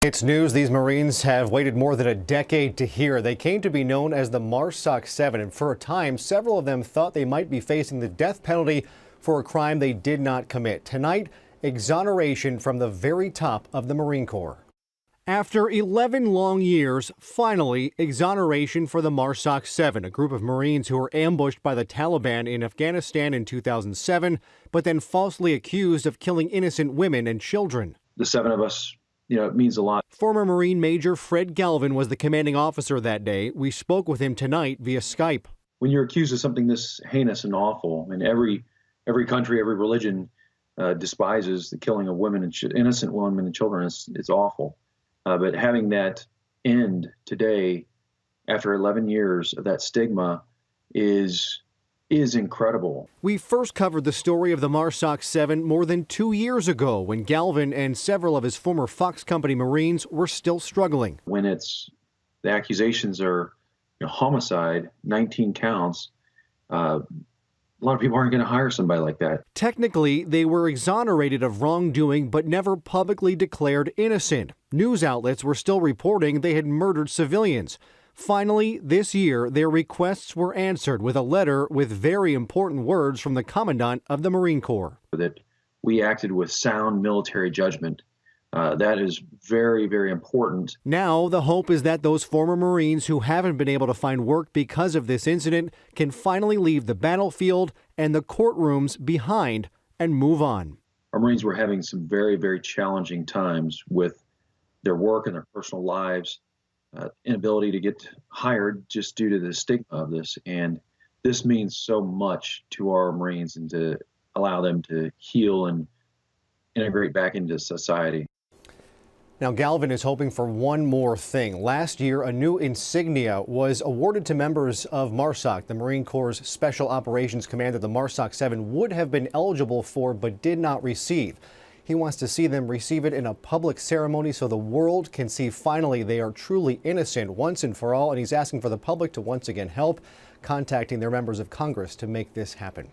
It's news these Marines have waited more than a decade to hear. They came to be known as the MARSOC 7, and for a time, several of them thought they might be facing the death penalty for a crime they did not commit. Tonight, exoneration from the very top of the Marine Corps. After 11 long years, finally, exoneration for the MARSOC 7, a group of Marines who were ambushed by the Taliban in Afghanistan in 2007, but then falsely accused of killing innocent women and children. The seven of us, it means a lot. Former Marine Major Fred Galvin was the commanding officer that day. We spoke with him tonight via Skype. When you're accused of something this heinous and awful, and every country, every religion despises the killing of women and innocent women and children, it's awful. But having that end today, after 11 years of that stigma, is incredible. We first covered the story of the MARSOC 7 more than 2 years ago when Galvin and several of his former Fox Company Marines were still struggling. When the accusations are homicide, 19 counts, a lot of people aren't going to hire somebody like that. Technically, they were exonerated of wrongdoing but never publicly declared innocent. News outlets were still reporting they had murdered civilians. Finally, this year, their requests were answered with a letter with very important words from the Commandant of the Marine Corps. That we acted with sound military judgment. That is very, very important. Now, the hope is that those former Marines who haven't been able to find work because of this incident can finally leave the battlefield and the courtrooms behind and move on. Our Marines were having some very, very challenging times with their work and their personal lives. Inability to get hired just due to the stigma of this. And this means so much to our Marines and to allow them to heal and integrate back into society. Now, Galvin is hoping for one more thing. Last year, a new insignia was awarded to members of MARSOC, the Marine Corps' Special Operations Command that the MARSOC 7 would have been eligible for but did not receive. He wants to see them receive it in a public ceremony so the world can see finally they are truly innocent once and for all, and he's asking for the public to once again help, contacting their members of Congress to make this happen.